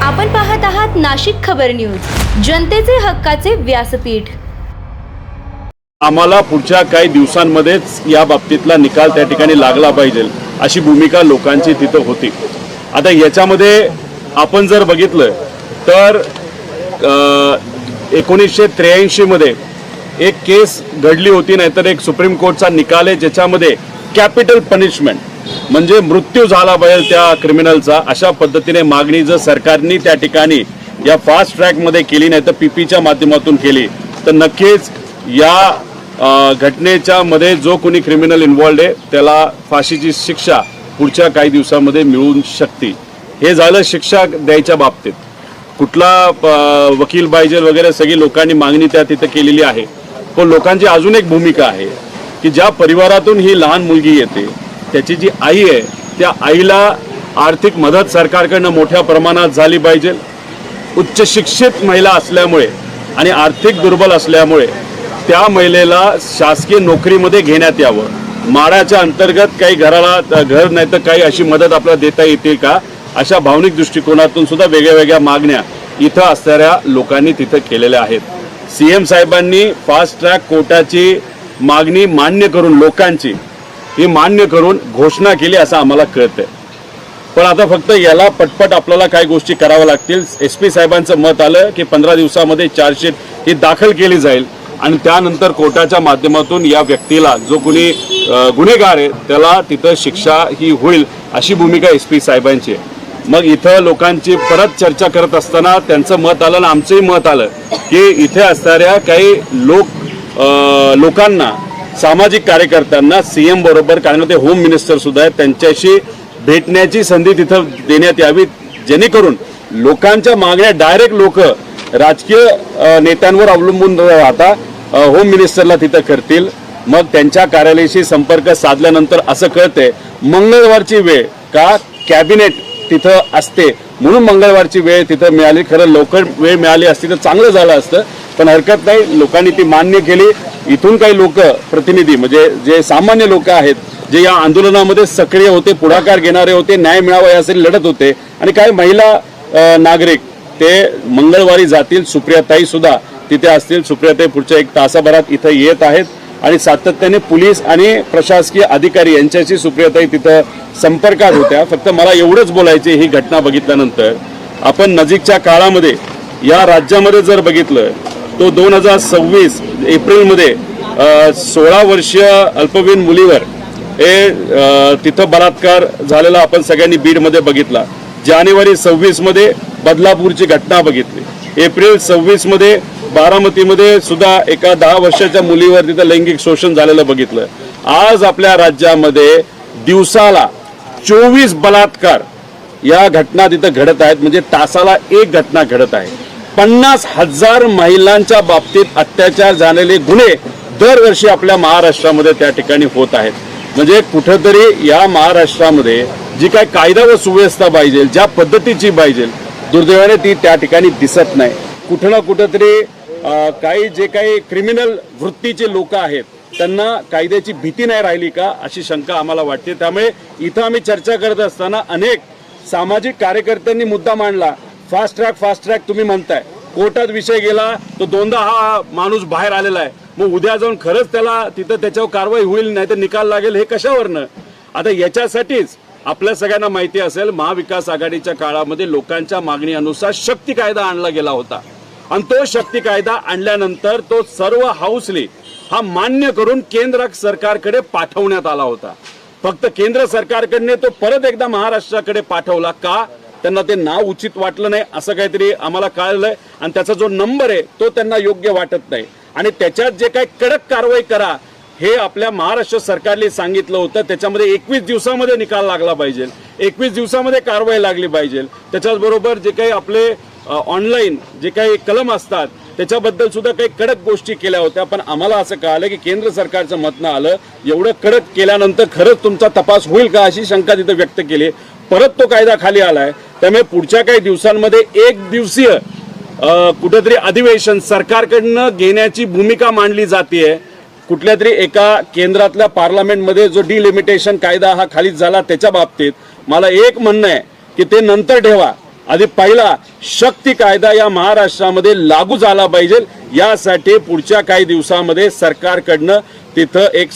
आपण पाहत आहात नाशिक खबर न्यूज, जनतेचे हक्काचे व्यासपीठ। आम्हाला पुढच्या काही दिवसांमध्येच या बाबतीतला निकाल त्या ठिकाणी लागला पाहिजे अशी भूमिका लोकांची तिथं होती। आता याच्यामध्ये आपण जर बघितलं तर 1983 मध्ये एक केस घडली होती, नाहीतर एक सुप्रीम कोर्टचा निकाल आहे ज्याच्यामध्ये कॅपिटल पनिशमेंट म्हणजे मृत्यू झाला पाहिजे त्या क्रिमिनलचा, अशा पद्धतीने मागणी जर सरकारने त्या ठिकाणी या फास्ट ट्रॅकमध्ये केली नाही तर पीपीच्या माध्यमातून केली तर नक्कीच या घटनेच्या मध्ये जो कोणी क्रिमिनल इन्व्हॉल्ड आहे त्याला फाशीची शिक्षा पुढच्या काही दिवसांमध्ये मिळू शकते। हे झालं शिक्षा द्यायच्या बाबतीत। कुठला वकील पाहिजे वगैरे सगळी लोकांनी मागणी त्या तिथे केलेली आहे, पण लोकांची अजून एक भूमिका आहे की ज्या परिवारातून ही लहान मुलगी येते त्याची जी आई आहे त्या आईला आर्थिक मदत सरकारकडनं मोठ्या प्रमाणात झाली पाहिजे। उच्च शिक्षित महिला असल्यामुळे आणि आर्थिक दुर्बल असल्यामुळे त्या महिलेला शासकीय नोकरीमध्ये घेण्यात यावं। माळ्याच्या अंतर्गत काही घराला घर नाही तर काही अशी मदत आपल्याला देता येते का, अशा भावनिक दृष्टिकोनातून सुद्धा वेगळ्या वेगळ्या मागण्या इथं असणाऱ्या लोकांनी तिथं केलेल्या आहेत। सीएम साहेबांनी फास्ट ट्रॅक कोर्टाची मागणी मान्य करून लोकांची ही मान्य करून घोषणा केली असं आम्हाला कळतंय, पण आता फक्त याला पटपट आपल्याला काही गोष्टी कराव्या लागतील। एसपी साहेबांचं मत आलं की 15 दिवसामध्ये चार्जशीट ही दाखल केली जाईल आणि त्यानंतर कोर्टाच्या माध्यमातून या व्यक्तीला जो कोणी गुन्हेगार आहे त्याला तिथं शिक्षा ही होईल अशी भूमिका एसपी साहेबांची आहे। मग इथं लोकांची परत चर्चा करत असताना त्यांचं मत आलं आणि आमचंही मत आलं की इथे असणाऱ्या काही लोकांना सामाजिक कार्यकर्त्यांना सीएम बरोबर, कारण ते होम मिनिस्टर सुद्धा आहेत, त्यांच्याशी भेटण्याची संधी तिथं देण्यात यावी जेणेकरून लोकांच्या मागण्या डायरेक्ट लोक राजकीय नेत्यांवर अवलंबून राहता होम मिनिस्टरला तिथं करतील। मग त्यांच्या कार्यालयाशी संपर्क साधल्यानंतर असं कळतंय मंगळवारची वेळ का कॅबिनेट तिथं असते म्हणून मंगळवारची वेळ तिथं मिळाली। खरं लवकर वेळ मिळाली असती तर चांगलं झालं असतं, पण हरकत नाही, लोकांनी ती मान्य केली। इथून काही लोक प्रतिनिधी म्हणजे जे सामान्य लोक आहेत जे या आंदोलनामध्ये सक्रिय होते, पुढाकार घेणारे होते, न्याय मिळावा यासाठी लढत होते आणि काही महिला नागरिक ते मंगळवारी जातील। सुप्रियाताई सुद्धा तिथे असतील। सुप्रियाताई पुढच्या 1 तासाभरात इथं येत आहेत आणि सातत्याने पोलीस आणि प्रशासकीय अधिकारी यांच्याशी सुप्रियाताई तिथं संपर्कात होत्या। फक्त मला एवढंच बोलायचे, ही घटना बघितल्यानंतर आपण नजीकच्या काळामध्ये या राज्यामध्ये जर बघितलं तो 2026 एप्रिलमध्ये 16 वर्षीय अल्पवयीन मुलीवर तिथं बलात्कार झालेला आपण सगळ्यांनी बीडमध्ये बघितला। जानेवारी 26 मध्ये बदलापूरची घटना बघितली। एप्रिल 26 मध्ये बारामतीमध्ये सुद्धा एका 10 वर्षाच्या मुलीवर तिथं लैंगिक शोषण झालेलं बघितलं। आज आपल्या राज्यामध्ये दिवसाला 24 बलात्कार या घटना तिथं घडत आहेत, म्हणजे तासाला एक घटना घडत आहे। 50,000 महिलांच्या बाबतीत अत्याचार झालेले गुन्हे दरवर्षी आपल्या महाराष्ट्रामध्ये त्या ठिकाणी होत आहेत। म्हणजे कुठेतरी या महाराष्ट्रामध्ये जी काय कायदा व सुव्यवस्था पाहिजे, ज्या पद्धतीची पाहिजे, दुर्दैवाने ती त्या ठिकाणी दिसत नाही। कुठं ना कुठेतरी जे काही क्रिमिनल वृत्तीचे लोक आहेत त्यांना कायद्याची भीती नाही राहिली का अशी शंका आम्हाला वाटते। त्यामुळे इथं आम्ही चर्चा करत असताना अनेक सामाजिक कार्यकर्त्यांनी मुद्दा मांडला, फास्ट ट्रॅक तुम्ही म्हणताय, कोर्टात विषय गेला तो 2दा हा माणूस बाहेर आलेला आहे, मग उद्या जाऊन खरंच त्याला तिथं त्याच्यावर कारवाई होईल नाही तर निकाल लागेल हे कशावरनं? आता याच्यासाठीच आपल्या सगळ्यांना माहिती असेल महाविकास आघाडीच्या काळामध्ये लोकांच्या मागणीनुसार शक्ती कायदा आणला गेला होता आणि तो शक्ती कायदा आणल्यानंतर तो सर्व हाऊसली हा मान्य करून केंद्र सरकारकडे पाठवण्यात आला होता। फक्त केंद्र सरकारकडे तो परत एकदा महाराष्ट्राकडे पाठवला का? त्यांना ते नाव उचित वाटलं नाही असं काहीतरी आम्हाला कळलंय आणि त्याचा जो नंबर आहे तो त्यांना योग्य वाटत नाही आणि त्याच्यात जे काही कडक कारवाई करा हे आपल्या महाराष्ट्र सरकारने सांगितलं होतं। त्याच्यामध्ये 21 दिवसामध्ये निकाल लागला पाहिजे, 21 दिवसामध्ये कारवाई लागली पाहिजे। त्याच्याचबरोबर जे काही आपले ऑनलाईन जे काही कलम असतात त्याच्याबद्दल सुद्धा काही कडक गोष्टी केल्या होत्या, पण आम्हाला असं कळालं की केंद्र सरकारचं मत न आलं, एवढं कडक केल्यानंतर खरंच तुमचा तपास होईल का अशी शंका तिथं व्यक्त केली। परत तो कायदा खाली आलाय, त्यामुळे पुढच्या काही दिवसांमध्ये 1 दिवसीय कुठेतरी अधिवेशन सरकारकडनं घेण्याची भूमिका मांडली जाते। कुठल्या तरी एका केंद्रातल्या पार्लमेंटमध्ये जो डिलिमिटेशन कायदा हा खालीच झाला त्याच्या बाबतीत मला एक म्हणणं आहे की ते नंतर ठेवा आधी पहिला शक्ती कायदा या महाराष्ट्रामध्ये लागू झाला पाहिजे, यासाठी पुढच्या काही दिवसामध्ये सरकारकडनं तिथं एक